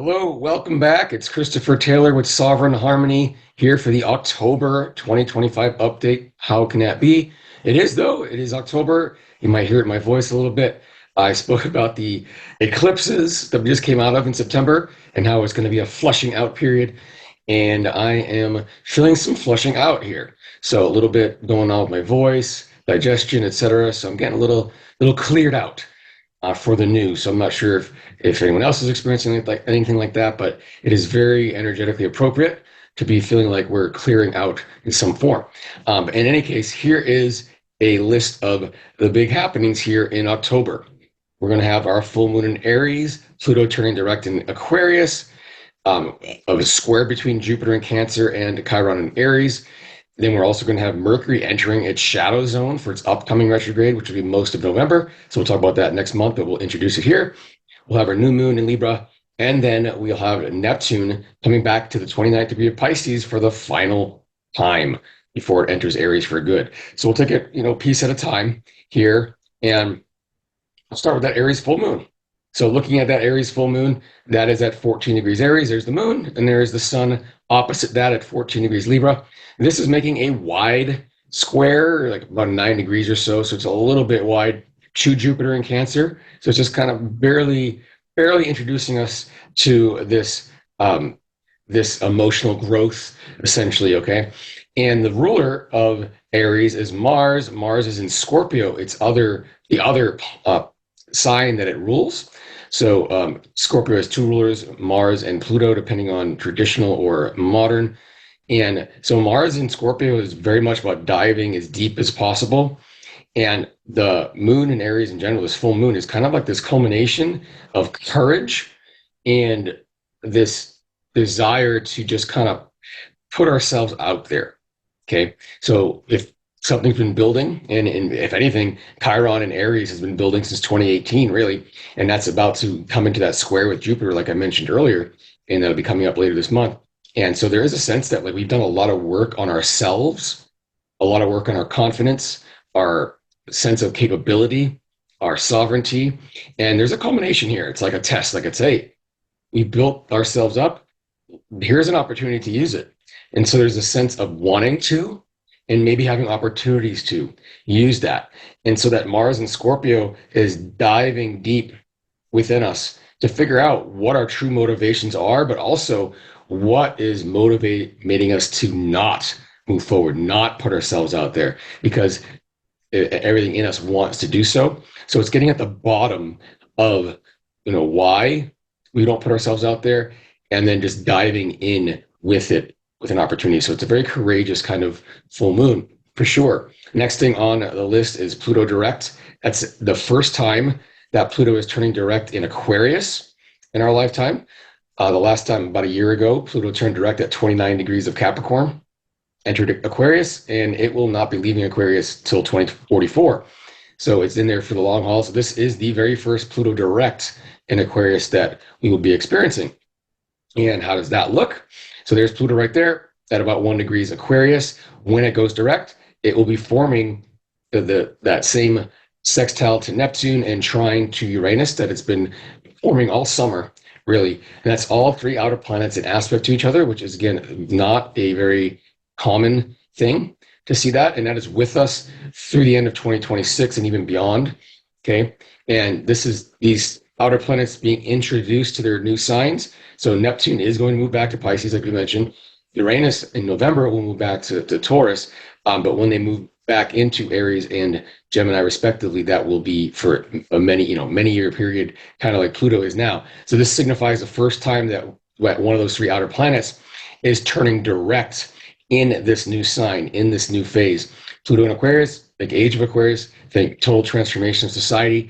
Hello, welcome back. It's Christopher Taylor with Sovereign Harmony here for the October 2025 update. How can that be? It is, though. It is October. You might hear it in my voice a little bit. I spoke about the eclipses that we just came out of in September and how it's going to be a flushing out period. And I am feeling some flushing out here. So a little bit going on with my voice, digestion, etc. So I'm getting a little cleared out for the new. So I'm not sure if anyone else is experiencing like anything like that, but it is very energetically appropriate to be feeling like we're clearing out in some form. In any case, here is a list of the big happenings here in October. We're going to have our full moon in Aries, Pluto turning direct in Aquarius, of a square between Jupiter and Cancer and Chiron in Aries. Then we're also going to have Mercury entering its shadow zone for its upcoming retrograde, which will be most of November. So we'll talk about that next month, but we'll introduce it here. We'll have our new moon in Libra, and then we'll have Neptune coming back to the 29th degree of Pisces for the final time before it enters Aries for good. So we'll take it, piece at a time here, and I'll start with that Aries full moon. So looking at that Aries full moon, that is at 14 degrees Aries. There's the moon, and there's the sun opposite that at 14 degrees Libra. And this is making a wide square, like about 9 degrees or so. So it's a little bit wide to Jupiter in Cancer. So it's just kind of barely introducing us to this emotional growth, essentially. Okay, and the ruler of Aries is Mars. Mars is in Scorpio. It's the other sign that it rules. So Scorpio has two rulers, Mars and Pluto, depending on traditional or modern. And so Mars in Scorpio is very much about diving as deep as possible. And the moon in Aries in general, this full moon, is kind of like this culmination of courage and this desire to just kind of put ourselves out there. Okay. So if something's been building, and if anything, Chiron and Aries has been building since 2018, really, and that's about to come into that square with Jupiter, like I mentioned earlier, and that'll be coming up later this month. And so there is a sense that like we've done a lot of work on ourselves, a lot of work on our confidence, our sense of capability, our sovereignty, and there's a culmination here. It's like a test, like it's, hey, we built ourselves up. Here's an opportunity to use it. And so there's a sense of wanting to, and maybe having opportunities to use that. And so that Mars and Scorpio is diving deep within us to figure out what our true motivations are, but also what is motivating us to not move forward, not put ourselves out there, because everything in us wants to do so. So it's getting at the bottom of, why we don't put ourselves out there, and then just diving in with it with an opportunity. So it's a very courageous kind of full moon for sure. Next thing on the list is Pluto direct. That's the first time that Pluto is turning direct in Aquarius in our lifetime. The last time, about a year ago, Pluto turned direct at 29 degrees of Capricorn, entered Aquarius, and it will not be leaving Aquarius till 2044. So it's in there for the long haul. So this is the very first Pluto direct in Aquarius that we will be experiencing. And how does that look? So there's Pluto right there at about 1 degrees Aquarius. When it goes direct, it will be forming that same sextile to Neptune and trine to Uranus that it's been forming all summer, really. And that's all three outer planets in aspect to each other, which is, again, not a very common thing to see that. And that is with us through the end of 2026 and even beyond. Okay. And this is these outer planets being introduced to their new signs. So Neptune is going to move back to Pisces, like we mentioned. Uranus in November will move back to Taurus. But when they move back into Aries and Gemini, respectively, that will be for a many year period, kind of like Pluto is now. So this signifies the first time that one of those three outer planets is turning direct in this new sign, in this new phase. Pluto in Aquarius, think age of Aquarius, think total transformation of society.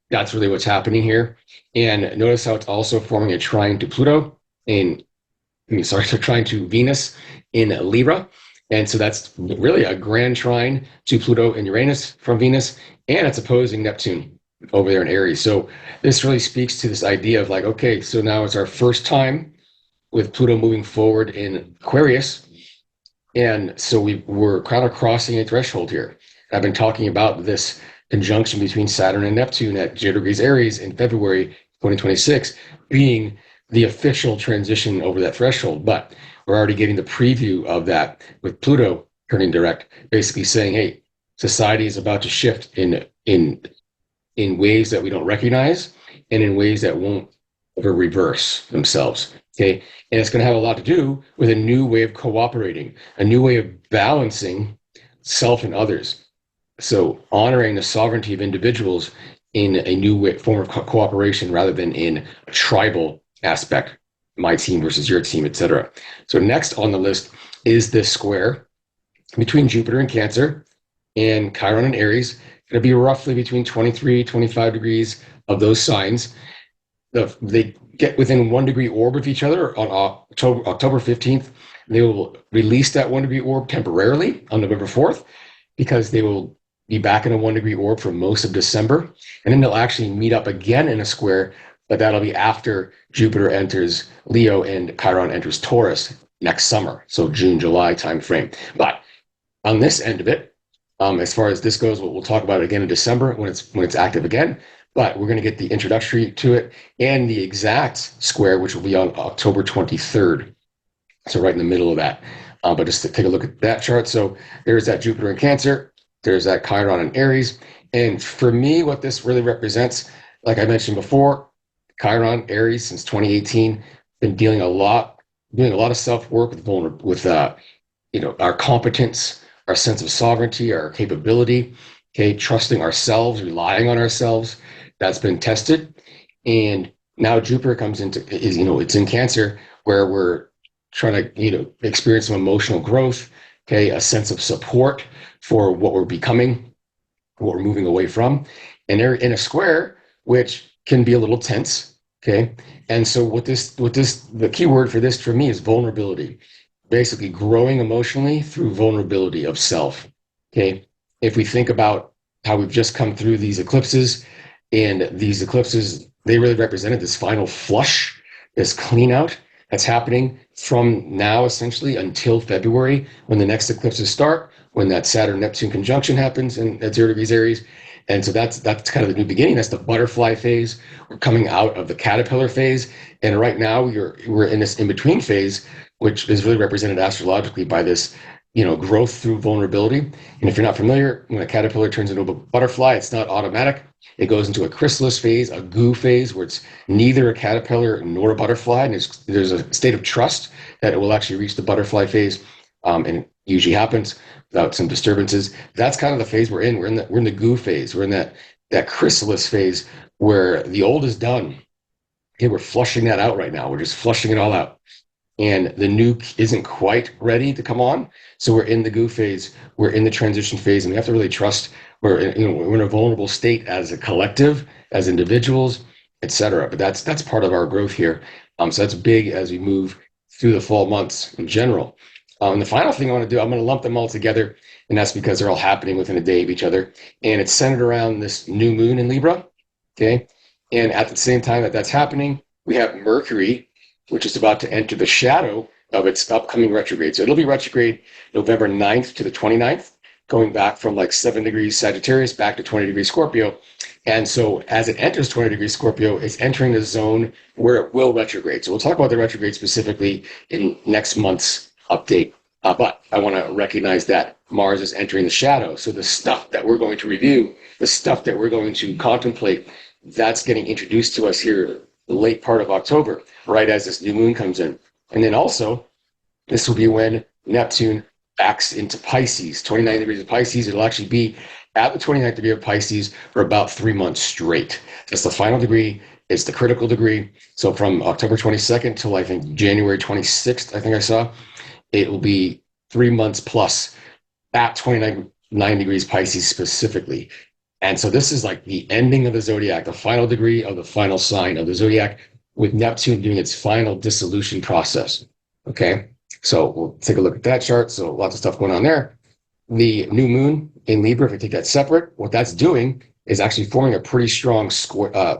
That's really what's happening here. And notice how it's also forming a trine to Pluto trine to Venus in Libra. And so that's really a grand trine to Pluto and Uranus from Venus, and it's opposing Neptune over there in Aries. So this really speaks to this idea of like, okay, so now it's our first time with Pluto moving forward in Aquarius. And so we're kind of crossing a threshold here. I've been talking about this conjunction between Saturn and Neptune at 0 degrees Aries in February 2026 being the official transition over that threshold, but we're already getting the preview of that with Pluto turning direct, basically saying, hey, society is about to shift in ways that we don't recognize and in ways that won't ever reverse themselves. Okay. And it's going to have a lot to do with a new way of cooperating, a new way of balancing self and others. So honoring the sovereignty of individuals in a new way, form of cooperation rather than in a tribal aspect, my team versus your team, etc. So next on the list is this square between Jupiter and Cancer and Chiron and Aries. Going to be roughly between 23, 25 degrees of those signs. They get within 1 degree orb of each other on October 15th. They will release that 1 degree orb temporarily on November 4th because they will be back in a 1 degree orb for most of December. And then they'll actually meet up again in a square, but that'll be after Jupiter enters Leo and Chiron enters Taurus next summer. So June, July timeframe. But on this end of it, as far as this goes, we'll talk about it again in December when it's active again. But we're going to get the introductory to it and the exact square, which will be on October 23rd. So right in the middle of that. But just to take a look at that chart. So there's that Jupiter in Cancer. There's that Chiron in Aries. And for me, what this really represents, like I mentioned before, Chiron, Aries since 2018, been doing a lot of self-work with our competence, our sense of sovereignty, our capability, okay, trusting ourselves, relying on ourselves. That's been tested. And now Jupiter comes it's in Cancer where we're trying to, experience some emotional growth, okay, a sense of support for what we're becoming, what we're moving away from. And they're in a square, which can be a little tense, okay? And so the key word for this for me is vulnerability. Basically growing emotionally through vulnerability of self, okay? If we think about how we've just come through these eclipses, and these eclipses, they really represented this final flush, this clean out that's happening from now essentially until February when the next eclipses start, when that Saturn Neptune conjunction happens and at 0 degrees Aries. And so that's kind of the new beginning. That's the butterfly phase. We're coming out of the caterpillar phase. And right now we're in this in-between phase, which is really represented astrologically by this, growth through vulnerability. And if you're not familiar, when a caterpillar turns into a butterfly, it's not automatic. It goes into a chrysalis phase, a goo phase, where it's neither a caterpillar nor a butterfly. And there's a state of trust that it will actually reach the butterfly phase. And it usually happens without some disturbances. That's kind of the phase we're in. We're in the goo phase. We're in that chrysalis phase where the old is done. Okay, we're flushing that out right now. We're just flushing it all out. And the new isn't quite ready to come on. So we're in the goo phase. We're in the transition phase, and we have to really trust we're in a vulnerable state as a collective, as individuals, etc. But that's part of our growth here. So that's big as we move through the fall months in general. And the final thing I want to do, I'm going to lump them all together, and that's because they're all happening within a day of each other. And it's centered around this new moon in Libra. Okay. And at the same time that's happening, we have Mercury, which is about to enter the shadow of its upcoming retrograde. So it'll be retrograde November 9th to the 29th, going back from like 7 degrees Sagittarius back to 20 degrees Scorpio. And so as it enters 20 degrees Scorpio, it's entering the zone where it will retrograde. So we'll talk about the retrograde specifically in next month's update. But I want to recognize that Mars is entering the shadow. So the stuff that we're going to review, the stuff that we're going to contemplate, that's getting introduced to us here the late part of October, right as this new moon comes in. And then also, this will be when Neptune backs into Pisces, 29 degrees of Pisces. It'll actually be at the 29th degree of Pisces for about 3 months straight. That's the final degree. It's the critical degree. So from October 22nd till I think January 26th, I think I saw, it will be 3 months plus at 29 degrees Pisces specifically. And so this is like the ending of the zodiac, the final degree of the final sign of the zodiac, with Neptune doing its final dissolution process. Okay, so we'll take a look at that chart. So lots of stuff going on there. The new moon in Libra, if we take that separate, what that's doing is actually forming a pretty strong square,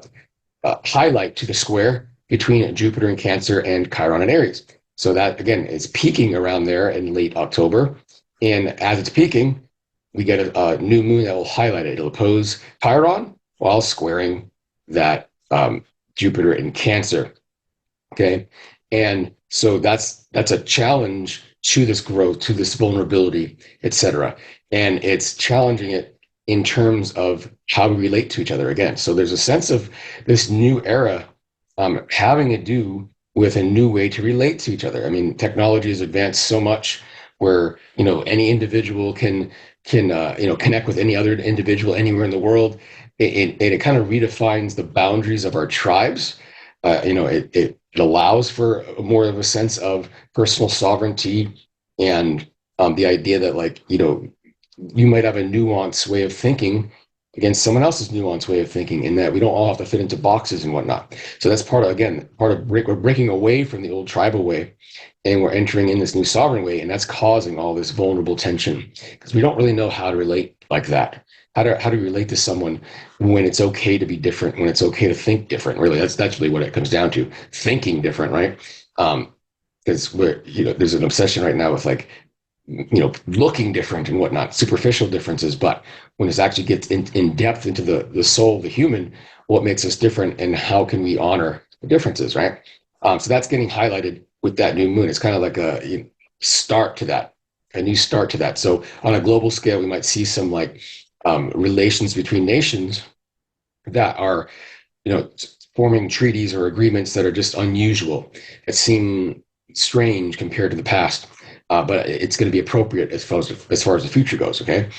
highlight to the square between Jupiter in Cancer and Chiron in Aries. So that, again, is peaking around there in late October. And as it's peaking, we get a new moon that will highlight it. It'll oppose Chiron while squaring that Jupiter in Cancer. Okay. And so that's a challenge to this growth, to this vulnerability, etc. And it's challenging it in terms of how we relate to each other again. So there's a sense of this new era having to do with a new way to relate to each other. I mean, technology has advanced so much where, any individual can connect with any other individual anywhere in the world. It kind of redefines the boundaries of our tribes. It allows for more of a sense of personal sovereignty, and the idea that, like, you might have a nuanced way of thinking against someone else's nuanced way of thinking, in that we don't all have to fit into boxes and whatnot. So that's we're breaking away from the old tribal way, and we're entering in this new sovereign way, and that's causing all this vulnerable tension because we don't really know how to relate like that. How to relate to someone when it's okay to be different, when it's okay to think different. Really, that's really what it comes down to: thinking different, right? Because there's an obsession right now with, like, looking different and whatnot, superficial differences. But when it actually gets in depth into the soul of the human, what makes us different and how can we honor the differences, right? So that's getting highlighted with that new moon. It's kind of like start to that, a new start to that. So on a global scale, we might see some, like, relations between nations that are, forming treaties or agreements that are just unusual, that seem strange compared to the past. But it's going to be appropriate as far as the future goes. Okay.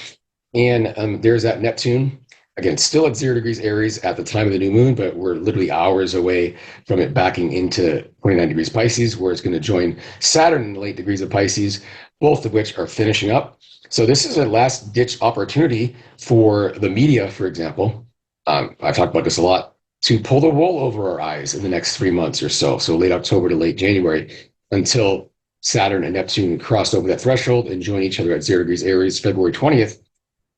And there's that Neptune, again, still at 0 degrees Aries at the time of the new moon, but we're literally hours away from it backing into 29 degrees Pisces, where it's going to join Saturn in the late degrees of Pisces, both of which are finishing up. So this is a last ditch opportunity for the media, for example. I've talked about this a lot, to pull the wool over our eyes in the next 3 months or so. So late October to late January, until Saturn and Neptune cross over that threshold and join each other at 0 degrees Aries, February 20th.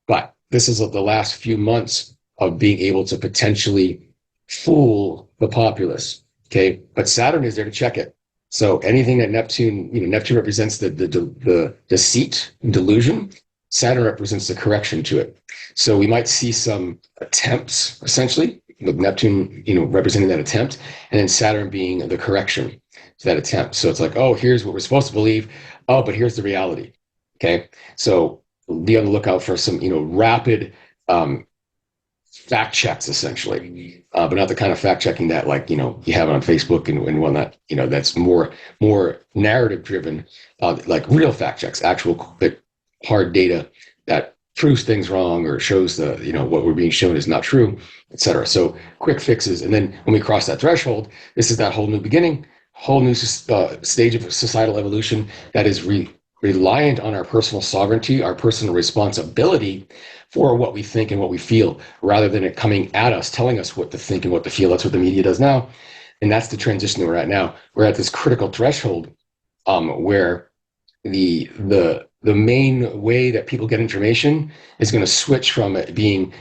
But this is the last few months of being able to potentially fool the populace. Okay. But Saturn is there to check it. So anything that Neptune represents the deceit and delusion. Saturn represents the correction to it. So we might see some attempts, essentially, with Neptune, representing that attempt, and then Saturn being the correction to that attempt. So it's like, oh, here's what we're supposed to believe. Oh, but here's the reality. Okay. So be on the lookout for some, rapid fact checks, essentially, but not the kind of fact checking that, like, you have on Facebook and whatnot. That's more narrative driven, like real fact checks, actual hard data that proves things wrong or shows what we're being shown is not true, etc. So quick fixes, and then when we cross that threshold, this is that whole new beginning, whole new stage of societal evolution that is reliant on our personal sovereignty, our personal responsibility for what we think and what we feel, rather than it coming at us, telling us what to think and what to feel. That's what the media does now. And that's the transition that we're at now. We're at this critical threshold, where the main way that people get information is going to switch from it being,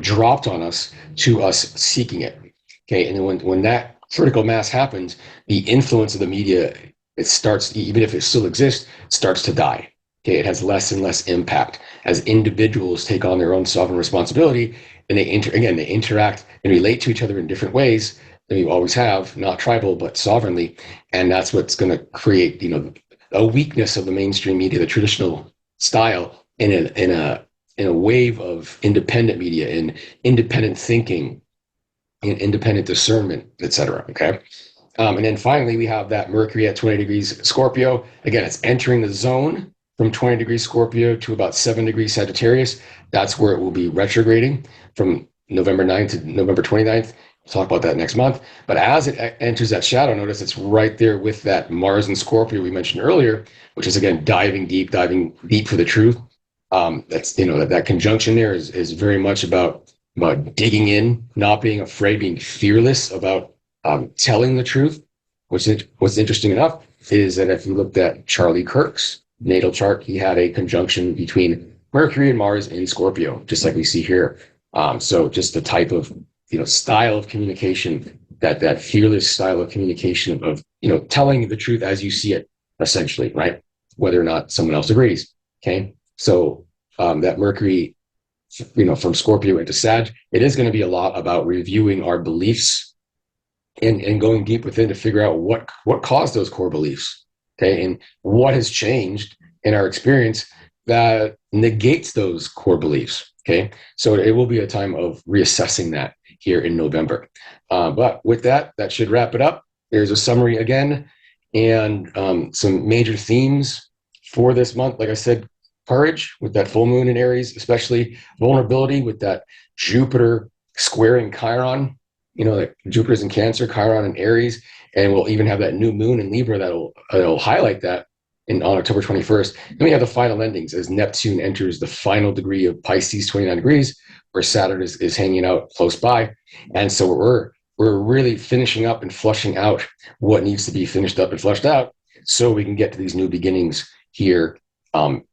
dropped on us, to us seeking it. Okay. And then when that critical mass happens, the influence of the media, it starts, even if it still exists, starts to die. Okay, it has less and less impact as individuals take on their own sovereign responsibility, and they interact and relate to each other in different ways than we always have, not tribal but sovereignly, and that's what's going to create, a weakness of the mainstream media, the traditional style, in a wave of independent media and independent thinking and independent discernment, etc. Okay. And then finally, we have that Mercury at 20 degrees Scorpio. Again, it's entering the zone from 20 degrees Scorpio to about 7 degrees Sagittarius. That's where it will be retrograding from November 9th to November 29th. We'll talk about that next month. But as it enters that shadow, notice it's right there with that Mars and Scorpio we mentioned earlier, which is, again, diving deep for the truth. That's, that conjunction there is very much about digging in, not being afraid, being fearless about telling the truth. What's interesting enough is that if you looked at Charlie Kirk's natal chart, he had a conjunction between Mercury and Mars in Scorpio, just like we see here. So just the type of style of communication, that fearless style of communication of telling the truth as you see it, essentially, right? Whether or not someone else agrees. Okay, so that Mercury, from Scorpio into Sag, it is going to be a lot about reviewing our beliefs and going deep within to figure out what caused those core beliefs, okay, and what has changed in our experience that negates those core beliefs, okay. So it will be a time of reassessing that here in November. But with that, that should wrap it up. There's a summary again, and some major themes for this month. Like I said, courage with that full moon in Aries, especially vulnerability with that Jupiter squaring Chiron. Like Jupiter's in Cancer, Chiron in Aries, and we'll even have that new moon in Libra that'll highlight that on October 21st. Then we have the final endings as Neptune enters the final degree of Pisces, 29 degrees, where Saturn is hanging out close by. And so we're really finishing up and flushing out what needs to be finished up and flushed out so we can get to these new beginnings here,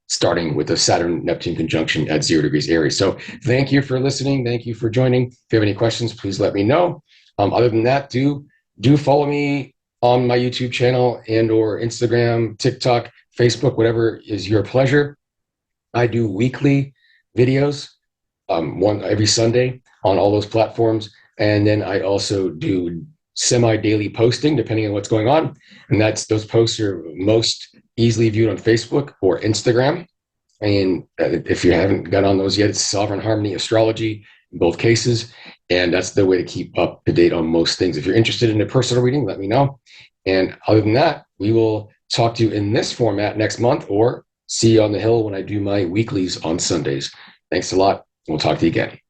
starting with the Saturn-Neptune conjunction at 0 degrees Aries. So thank you for listening. Thank you for joining. If you have any questions, please let me know. Other than that, do follow me on my YouTube channel and or Instagram, TikTok, Facebook, whatever is your pleasure. I do weekly videos, one every Sunday on all those platforms. And then I also do semi-daily posting, depending on what's going on. And those posts are most easily viewed on Facebook or Instagram. And if you haven't got on those yet, it's Sovereign Harmony Astrology in both cases. And that's the way to keep up to date on most things. If you're interested in a personal reading, let me know. And other than that, we will talk to you in this format next month, or see you on the hill when I do my weeklies on Sundays. Thanks a lot. We'll talk to you again.